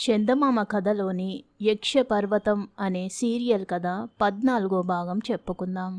చందమామ కథలోని యక్ష పర్వతం అనే సీరియల్ కథ 14వ భాగం చెప్పుకుందాం.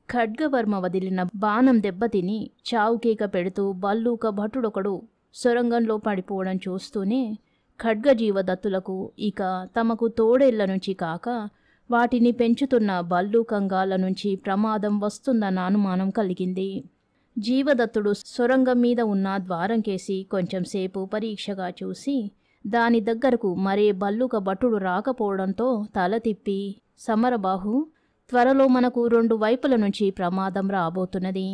ఖడ్గవర్మ వదిలిన బాణం దెబ్బతిని చావుకేక పెడుతూ బల్లూక భటుడొకడు సొరంగంలో పడిపోవడం చూస్తూనే ఖడ్గజీవదత్తులకు ఇక తమకు తోడేళ్ల నుంచి కాక వాటిని పెంచుతున్న బల్లూకంగాల నుంచి ప్రమాదం వస్తుందన్న అనుమానం కలిగింది. జీవదత్తుడు సొరంగం మీద ఉన్న ద్వారం కేసి కొంచెంసేపు పరీక్షగా చూసి దాని దగ్గరకు మరే బల్లుక భటుడు రాకపోవడంతో తల తిప్పి, సమరబాహు, త్వరలో మనకు 2 వైపుల నుంచి ప్రమాదం రాబోతున్నది.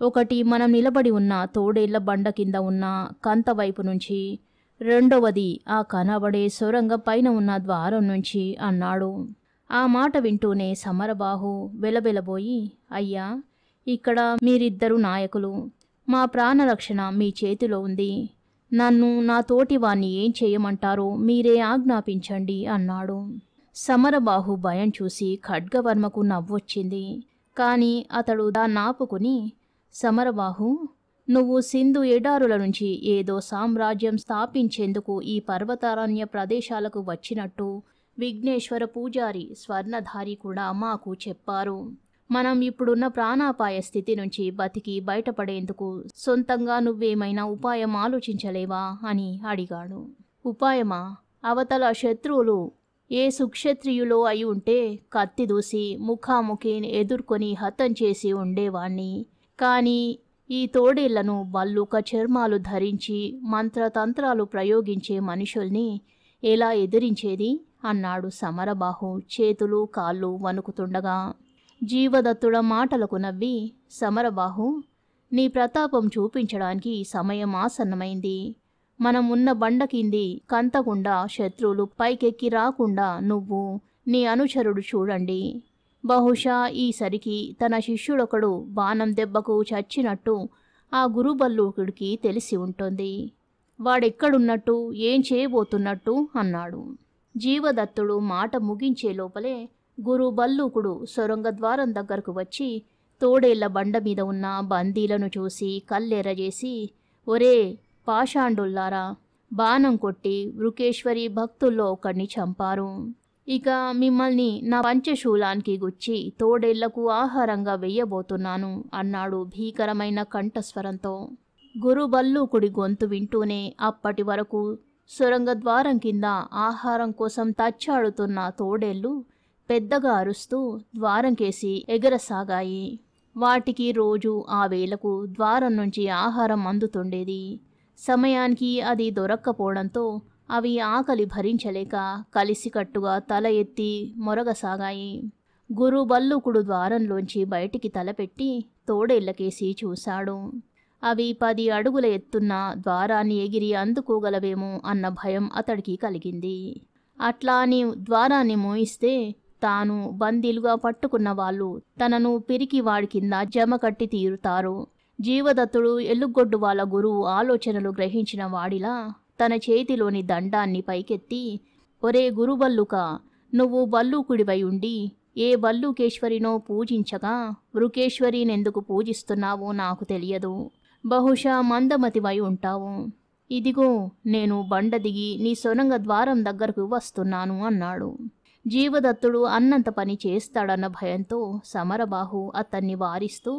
ఒకటి మనం నిలబడి ఉన్న తోడేళ్ల బండ కింద ఉన్న కంత వైపు నుంచి, రెండవది ఆ కనబడే సొరంగం పైన ఉన్న ద్వారం నుంచి అన్నాడు. ఆ మాట వింటూనే సమరబాహు వెలబెలబోయి, అయ్యా, ఇక్కడ మీరిద్దరు నాయకులు, మా ప్రాణరక్షణ మీ చేతిలో ఉంది. నన్ను నా తోటివాణ్ణి ఏం చేయమంటారో మీరే ఆజ్ఞాపించండి అన్నాడు. సమరబాహు భయం చూసి ఖడ్గవర్మకు నవ్వొచ్చింది. కాని అతడు దాన్నాపుకుని, సమరబాహు, నువ్వు సింధు ఎడారుల నుంచి ఏదో సామ్రాజ్యం స్థాపించేందుకు ఈ పర్వతారణ్య ప్రదేశాలకు వచ్చినట్టు విఘ్నేశ్వర పూజారి స్వర్ణధారి కూడా మాకు చెప్పారు. మనం ఇప్పుడున్న ప్రాణాపాయ స్థితి నుంచి బతికి బయటపడేందుకు సొంతంగా నువ్వేమైనా ఉపాయం ఆలోచించలేవా అని అడిగాడు. ఉపాయమా? అవతల శత్రువులు ఏ సుక్షత్రియులో అయి ఉంటే కత్తి దూసి ముఖాముఖి ఎదుర్కొని హతం చేసి ఉండేవాణ్ణి. కానీ ఈ తోడేళ్లను బల్లూక చర్మాలు ధరించి మంత్రతంత్రాలు ప్రయోగించే మనుషుల్ని ఎలా ఎదిరించేది అన్నాడు సమరబాహు చేతులు కాళ్ళు వణుకుతుండగా. జీవదత్తుడ మాటలకు నవ్వి, సమరబాహు, నీ ప్రతాపం చూపించడానికి సమయం ఆసన్నమైంది. మనం ఉన్న బండ కింది కంతకుండా శత్రువులు పైకెక్కి రాకుండా నువ్వు నీ అనుచరుడు చూడండి. బహుశా ఈసరికి తన శిష్యుడొకడు బాణం దెబ్బకు చచ్చినట్టు ఆ గురుబల్లూకుడికి తెలిసి ఉంటుంది. వాడెక్కడున్నట్టు ఏం చేయబోతున్నట్టు అన్నాడు. జీవదత్తుడు మాట ముగించే లోపలే గురు బల్లూకుడు సొరంగ ద్వారం దగ్గరకు వచ్చి తోడేళ్ల బండ మీద ఉన్న బందీలను చూసి కల్లెరజేసి, ఒరే పాషాండుల్లారా, బాణం కొట్టి వృకేశ్వరి భక్తుల్లో ఒకడిని చంపారు. ఇక మిమ్మల్ని నా పంచశూలానికి గుచ్చి తోడేళ్లకు ఆహారంగా వెయ్యబోతున్నాను అన్నాడు భీకరమైన కంఠస్వరంతో. గురు బల్లూకుడి గొంతు వింటూనే అప్పటి వరకు సొరంగ ద్వారం కింద ఆహారం కోసం తచ్చాడుతున్న తోడేళ్లు పెద్దగా అరుస్తూ ద్వారం కేసి ఎగరసాగాయి. వాటికి రోజు ఆ వేళకు ద్వారం నుంచి ఆహారం అందుతుండేది. సమయానికి అది దొరక్కపోవడంతో అవి ఆకలి భరించలేక కలిసికట్టుగా తల ఎత్తి మొరగసాగాయి. గురు బల్లూకుడు ద్వారంలోంచి బయటికి తలపెట్టి తోడేళ్లకేసి చూశాడు. అవి 10 అడుగుల ఎత్తున్న ద్వారాన్ని ఎగిరి అందుకోగలవేమో అన్న భయం అతడికి కలిగింది. అట్లా అని ద్వారాన్ని మోయిస్తే తాను బందీలుగా పట్టుకున్న వాళ్ళు తనను పిరికి వాడి కింద జమకట్టి తీరుతారు. జీవదత్తుడు ఎల్లుగొడ్డు వాళ్ళ గురువు ఆలోచనలు గ్రహించిన వాడిలా తన చేతిలోని దండాన్ని పైకెత్తి, ఒరే గురుబల్లుక, నువ్వు బల్లూకుడివై ఉండి ఏ బల్లూకేశ్వరినో పూజించగా వృకేశ్వరినెందుకు పూజిస్తున్నావో నాకు తెలియదు. బహుశా మందమతివై ఉంటావు. ఇదిగో నేను బండ దిగి నీ సొరంగ ద్వారం దగ్గరకు వస్తున్నాను అన్నాడు. జీవదత్తుడు అన్నంత పని చేస్తాడన్న భయంతో సమరబాహు అతన్ని వారిస్తూ,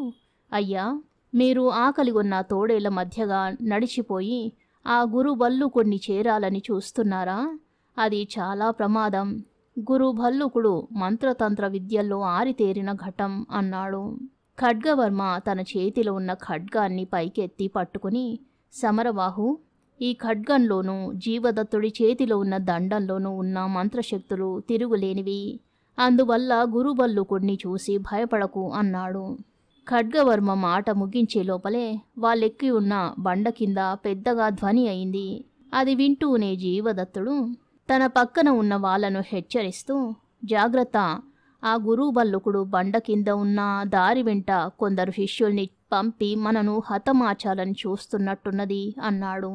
అయ్యా, మీరు ఆకలిగొన్న తోడేళ్ల మధ్యగా నడిచిపోయి ఆ గురు బల్లూకుడిని చేరాలని చూస్తున్నారా? అది చాలా ప్రమాదం. గురు బల్లూకుడు మంత్రతంత్ర విద్యల్లో ఆరితేరిన ఘటం అన్నాడు. ఖడ్గవర్మ తన చేతిలో ఉన్న ఖడ్గాన్ని పైకెత్తి పట్టుకుని, సమరబాహు, ఈ ఖడ్గంలోనూ జీవదత్తుడి చేతిలో ఉన్న దండంలోనూ ఉన్న మంత్రశక్తులు తిరుగులేనివి. అందువల్ల గురుబల్లుకుడిని చూసి భయపడకు అన్నాడు. ఖడ్గవర్మ మాట ముగించే లోపలే వాళ్ళెక్కి ఉన్న బండ కింద పెద్దగా ధ్వని అయింది. అది వింటూనే జీవదత్తుడు తన పక్కన ఉన్న వాళ్లను హెచ్చరిస్తూ, జాగ్రత్త, ఆ గురుబల్లుకుడు బండ కింద ఉన్న దారి వెంట కొందరు శిష్యుల్ని పంపి మనను హతమార్చాలని చూస్తున్నట్టున్నది అన్నాడు.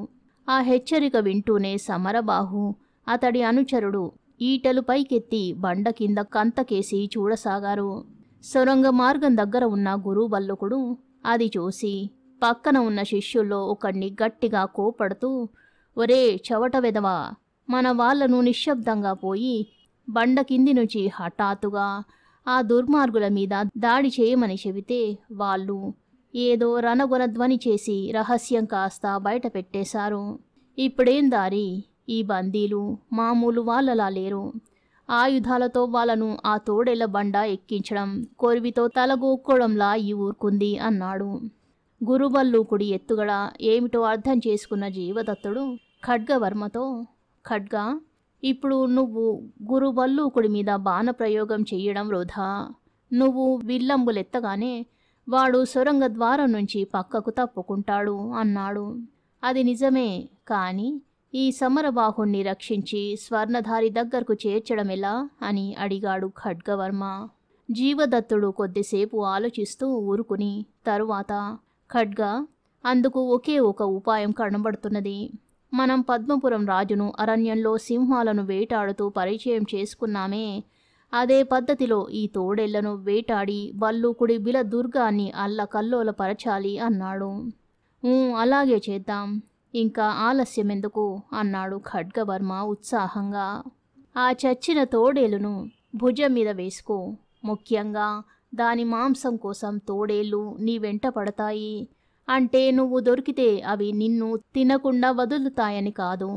ఆ హెచ్చరిక వింటూనే సమరబాహు అతడి అనుచరుడు ఈటలు పైకెత్తి బండ కింద కంతకేసి చూడసాగారు. సొరంగ మార్గం దగ్గర ఉన్న గురుబల్లుకుడు అది చూసి పక్కన ఉన్న శిష్యుల్లో ఒకడిని గట్టిగా కోపడుతూ, ఒరే చవట వెదవా, మన వాళ్లను నిశ్శబ్దంగా పోయి బండ కింది నుంచి హఠాత్తుగా ఆ దుర్మార్గుల మీద దాడి చేయమని చెబితే వాళ్ళు ఏదో రణగొన ధ్వని చేసి రహస్యం కాస్త బయట పెట్టేశారు. ఇప్పుడేం దారి? ఈ బందీలు మామూలు వాళ్ళలా లేరు. ఆయుధాలతో వాళ్ళను ఆ తోడేళ్ల బండ ఎక్కించడం కొరివితో తలగోక్కోవడంలా ఈ ఊరుకుంది అన్నాడు. గురుబల్లూకుడి ఎత్తుగడ ఏమిటో అర్థం చేసుకున్న జీవదత్తుడు ఖడ్గవర్మతో, ఖడ్గా, ఇప్పుడు నువ్వు గురుబల్లూకుడి మీద బాణప్రయోగం చెయ్యడం వృధా. నువ్వు విల్లంబులెత్తగానే వాడు సొరంగ ద్వారం నుంచి పక్కకు తప్పుకుంటాడు అన్నాడు. అది నిజమే, కానీ ఈ సమరబాహుణ్ణి రక్షించి స్వర్ణధారి దగ్గరకు చేర్చడమెలా అని అడిగాడు ఖడ్గవర్మ. జీవదత్తుడు కొద్దిసేపు ఆలోచిస్తూ ఊరుకుని తరువాత, ఖడ్గా, అందుకు ఒకే ఒక ఉపాయం కనబడుతున్నది. మనం పద్మపురం రాజును అరణ్యంలో సింహాలను వేటాడుతూ పరిచయం చేసుకున్నామే, అదే పద్ధతిలో ఈ తోడేళ్లను వేటాడి బల్లూకుడి బిల దుర్గాన్ని అల్లకల్లోలపరచాలి అన్నాడు. అలాగే చేద్దాం, ఇంకా ఆలస్యమెందుకు అన్నాడు ఖడ్గవర్మ ఉత్సాహంగా. ఆ చచ్చిన తోడేలును భుజం మీద వేసుకో. ముఖ్యంగా దాని మాంసం కోసం తోడేళ్ళు నీ వెంట పడతాయి. అంటే నువ్వు దొరికితే అవి నిన్ను తినకుండా వదులుతాయని కాదు,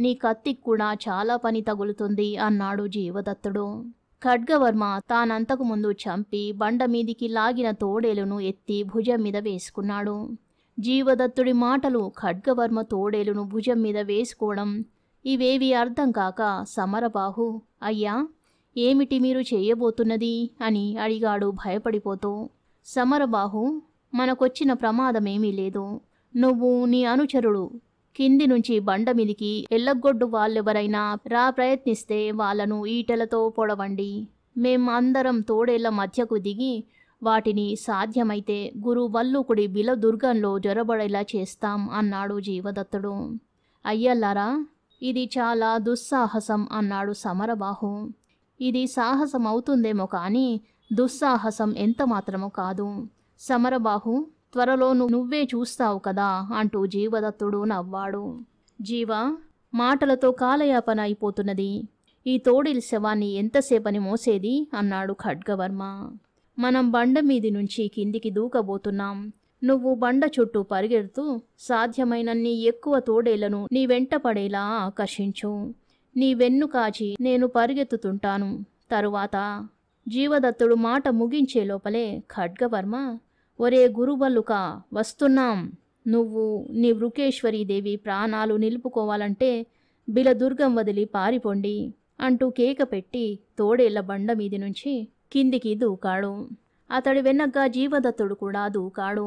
నీ కత్తికి కూడా చాలా పని తగులుతుంది అన్నాడు జీవదత్తుడు. ఖడ్గవర్మ తానంతకు ముందు చంపి బండ మీదికి లాగిన తోడేలును ఎత్తి భుజం మీద వేసుకున్నాడు. జీవదత్తుడి మాటలు, ఖడ్గవర్మ తోడేలును భుజం మీద వేసుకోవడం ఇవేవి అర్థం కాక సమరబాహు, అయ్యా, ఏమిటి మీరు చేయబోతున్నది అని అడిగాడు భయపడిపోతూ. సమరబాహు, మనకొచ్చిన ప్రమాదమేమీ లేదు. నువ్వు నీ అనుచరుడు కింది నుంచి బండ మీదికి ఎల్లగొడ్డు వాళ్ళెవరైనా ప్రయత్నిస్తే వాళ్ళను ఈటెలతో పొడవండి. మేం అందరం తోడేళ్ల మధ్యకు దిగి వాటిని సాధ్యమైతే గురుబల్లూకుడి బిలదుర్గంలో జొరబడేలా చేస్తాం అన్నాడు జీవదత్తుడు. అయ్యల్లారా, ఇది చాలా దుస్సాహసం అన్నాడు సమరబాహు. ఇది సాహసం అవుతుందేమో కానీ దుస్సాహసం ఎంత మాత్రమో కాదు. సమరబాహు, త్వరలో నువ్వే చూస్తావు కదా అంటూ జీవదత్తుడు నవ్వాడు. జీవా, మాటలతో కాలయాపన అయిపోతున్నది. ఈ తోడేలి శవాన్ని ఎంతసేపని మోసేది అన్నాడు ఖడ్గవర్మ. మనం బండ మీది నుంచి కిందికి దూకబోతున్నాం. నువ్వు బండ చుట్టూ పరిగెడుతూ సాధ్యమైనన్ని ఎక్కువ తోడేళ్లను నీ వెంట పడేలా ఆకర్షించు. నీ వెన్ను కాచి నేను పరిగెత్తుతుంటాను. తరువాత జీవదత్తుడు మాట ముగించే లోపలే ఖడ్గవర్మ, ఒరే గురుబల్లుక, వస్తున్నాం. నువ్వు నీ వృకేశ్వరీదేవి ప్రాణాలు నిలుపుకోవాలంటే బిలదుర్గం వదిలి పారిపోండి అంటూ కేక పెట్టి తోడేళ్ల బండ మీది నుంచి కిందికి దూకాడు. అతడి వెనగ్గా జీవదత్తుడు కూడా దూకాడు.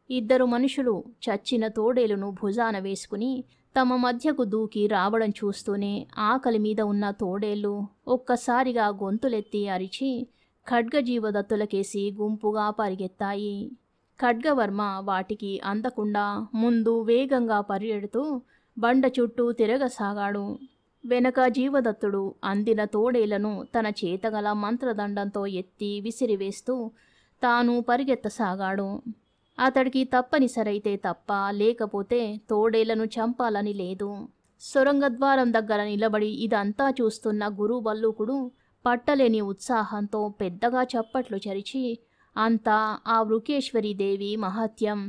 ఇద్దరు మనుషులు చచ్చిన తోడేలును భుజాన వేసుకుని తమ మధ్యకు దూకి రావడం చూస్తూనే ఆకలి మీద ఉన్న తోడేళ్లు ఒక్కసారిగా గొంతులెత్తి అరిచి ఖడ్గజీవదత్తులకేసి గుంపుగా పరిగెత్తాయి. ఖడ్గవర్మ వాటికి అందకుండా ముందు వేగంగా పరిగెడుతూ బండ చుట్టూ తిరగసాగాడు. వెనక జీవదత్తుడు అందిన తోడేళ్లను తన చేతగల మంత్రదండంతో ఎత్తి విసిరివేస్తూ తాను పరిగెత్తసాగాడు. అతడికి తప్పనిసరైతే తప్ప, లేకపోతే తోడేళ్లను చంపాలని లేదు. సొరంగద్వారం దగ్గర నిలబడి ఇదంతా చూస్తున్న గురుబల్లూకుడు పట్టలేని ఉత్సాహంతో పెద్దగా చప్పట్లు చరిచి, అంతా ఆ వృకేశ్వరీదేవి మహత్యం,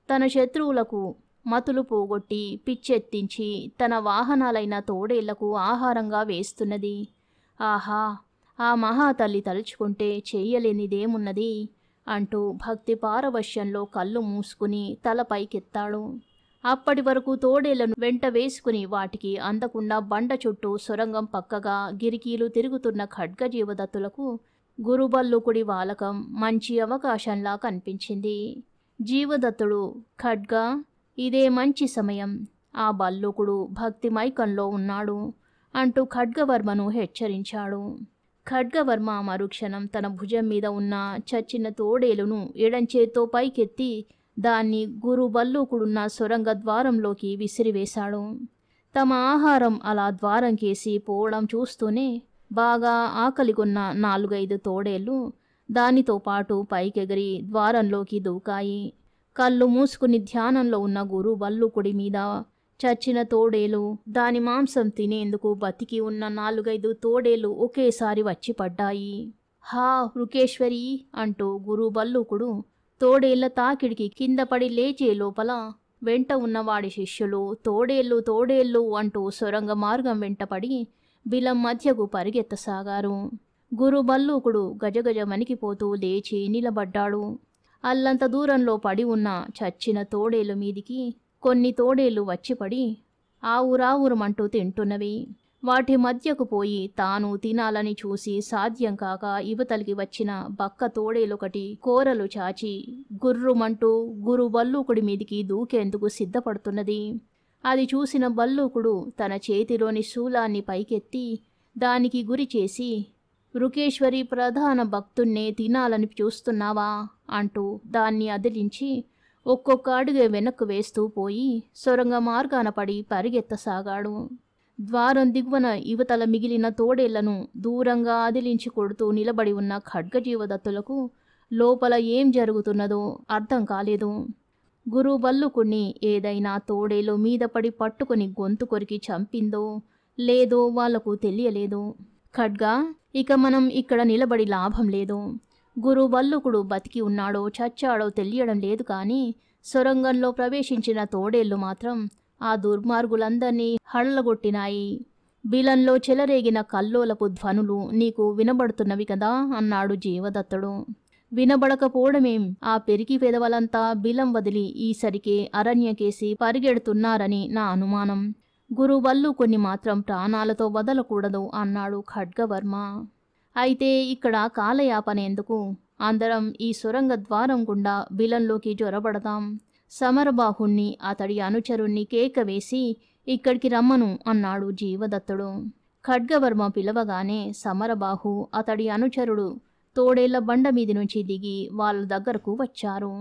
తన శత్రువులకు మతులు పోగొట్టి పిచ్చెత్తించి తన వాహనాలైన తోడేళ్లకు ఆహారంగా వేస్తున్నది. ఆహా, ఆ మహాతల్లి తలుచుకుంటే చెయ్యలేనిదేమున్నది అంటూ భక్తి పారవశ్యంలో కళ్ళు మూసుకుని తల పైకెత్తాడు. అప్పటి వరకు తోడేళ్లను వెంట వేసుకుని వాటికి అందకుండా బండ చుట్టూ సొరంగం పక్కగా గిరికీలు తిరుగుతున్న ఖడ్గజీవదత్తులకు గురుబల్లూకుడి వాలకం మంచి అవకాశంలా కనిపించింది. జీవదత్తుడు, ఖడ్గా, ఇదే మంచి సమయం, ఆ బల్లూకుడు భక్తి మైకంలో ఉన్నాడు అంటూ ఖడ్గవర్మను హెచ్చరించాడు. ఖడ్గవర్మ మరుక్షణం తన భుజం మీద ఉన్న చచ్చిన తోడేలును ఎడంచేత్తో పైకెత్తి దాన్ని గురుబల్లూకుడున్న సొరంగ ద్వారంలోకి విసిరివేశాడు. తమ ఆహారం అలా ద్వారం కేసి పోవడం చూస్తూనే బాగా ఆకలిగొన్న 4-5 తోడేళ్లు దానితో పాటు పైకెగిరి ద్వారంలోకి దూకాయి. కళ్ళు మూసుకుని ధ్యానంలో ఉన్న గురుబల్లూకుడి మీద చచ్చిన తోడేలు దాని మాంసం తినేందుకు బతికి ఉన్న 4-5 తోడేలు ఒకేసారి వచ్చి పడ్డాయి. హా రుకేశ్వరి అంటూ గురు భల్లూకుడు తోడేళ్ల తాకిడికి కింద పడి లేచే లోపల వెంట ఉన్నవాడి శిష్యులు తోడేళ్ళు తోడేళ్ళు అంటూ సొరంగ మార్గం వెంటపడి బిలం మధ్యకు పరిగెత్తసాగారు. గురు భల్లూకుడు గజగజ వణికిపోతూ లేచి నిలబడ్డాడు. అల్లంత దూరంలో పడి ఉన్న చచ్చిన తోడేలు మీదికి కొన్ని తోడేళ్లు వచ్చిపడి ఆవురావురమంటూ తింటున్నవి. వాటి మధ్యకు పోయి తాను తినాలని చూసి సాధ్యం కాక ఇవతలికి వచ్చిన బక్క తోడేలొకటి కోరలు చాచి గుర్రుమంటూ గురు భల్లూకుడి మీదికి దూకేందుకు సిద్ధపడుతున్నది. అది చూసిన భల్లూకుడు తన చేతిలోని శూలాన్ని పైకెత్తి దానికి గురి చేసి, రుకేశ్వరి ప్రధాన భక్తున్నే తినాలని చూస్తున్నావా అంటూ దాన్ని అదిలించి ఒక్కొక్క అడుగే వెనక్కు వేస్తూ పోయి సొరంగ మార్గాన పడి పరిగెత్తసాగాడు. ద్వారం దిగువన యువతల మిగిలిన తోడేళ్లను దూరంగా అదిలించి కొడుతూ నిలబడి ఉన్న ఖడ్గజీవదత్తులకు లోపల ఏం జరుగుతున్నదో అర్థం కాలేదు. గురు భల్లూకుణ్ణి ఏదైనా తోడేలు మీద పడి పట్టుకుని గొంతు కొరికి చంపిందో లేదో వాళ్లకు తెలియలేదు. ఖడ్గా, ఇక మనం ఇక్కడ నిలబడి లాభం లేదు. గురు భల్లూకుడు బతికి ఉన్నాడో చచ్చాడో తెలియడం లేదు, కానీ సొరంగంలో ప్రవేశించిన తోడేళ్లు మాత్రం ఆ దుర్మార్గులందర్నీ హళ్ళగొట్టినాయి. బిలంలో చెలరేగిన కల్లోలపు ధ్వనులు నీకు వినబడుతున్నవి కదా అన్నాడు జీవదత్తుడు. వినబడకపోవడమేం, ఆ పెరికి పెదవలంతా బిలం వదిలి ఈసరికే అరణ్యకేసి పరిగెడుతున్నారని నా అనుమానం. గురు భల్లూకుణ్ణి మాత్రం ప్రాణాలతో వదలకూడదు అన్నాడు ఖడ్గవర్మ. అయితే ఇక్కడ కాలయాపన ఎందుకు? అందరం ఈ సొరంగ ద్వారం గుండా బిలంలోకి జొరబడదాం. సమరబాహుణ్ణి అతడి అనుచరుణ్ణి కేక వేసి ఇక్కడికి రమ్మను అన్నాడు జీవదత్తుడు. ఖడ్గవర్మ పిలవగానే సమరబాహు అతడి అనుచరుడు తోడేళ్ల బండ మీది నుంచి దిగి వాళ్ళ దగ్గరకు వచ్చారు.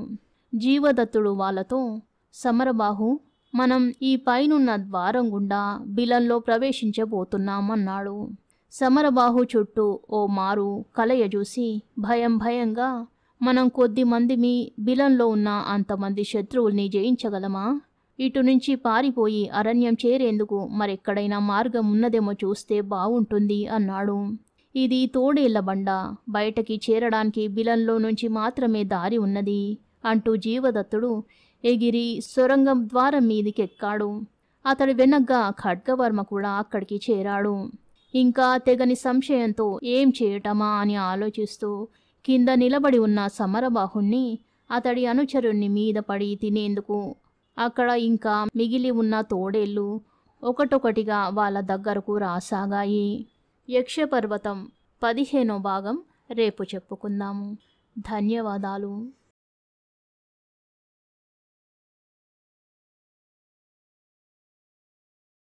జీవదత్తుడు వాళ్ళతో, సమరబాహు, మనం ఈ పైనున్న ద్వారం గుండా బిలంలో ప్రవేశించబోతున్నామన్నాడు. సమరబాహు చుట్టూ ఓ మారు కలయజూసి భయంగా, మనం కొద్ది మందిమి బిలంలో ఉన్న అంతమంది శత్రువుల్ని జయించగలమా? ఇటు నుంచి పారిపోయి అరణ్యం చేరేందుకు మరెక్కడైనా మార్గం ఉన్నదేమో చూస్తే బావుంటుంది అన్నాడు. ఇది తోడేళ్ల బండ, బయటకి చేరడానికి బిలంలో నుంచి మాత్రమే దారి ఉన్నది అంటూ జీవదత్తుడు ఎగిరి సొరంగం ద్వారం మీదికెక్కాడు. అతడి వెనగ్గా ఖడ్గవర్మ కూడా అక్కడికి చేరాడు. ఇంకా తెగని సంశయంతో ఏం చేయటమా అని ఆలోచిస్తూ కింద నిలబడి ఉన్న సమరబాహుణ్ణి అతడి అనుచరుణ్ణి మీద పడి తినేందుకు అక్కడ ఇంకా మిగిలి ఉన్న తోడేళ్ళు ఒకటొకటిగా వాళ్ళ దగ్గరకు రాసాగాయి. యక్షపర్వతం 15వ భాగం రేపు చెప్పుకుందాము. ధన్యవాదాలు.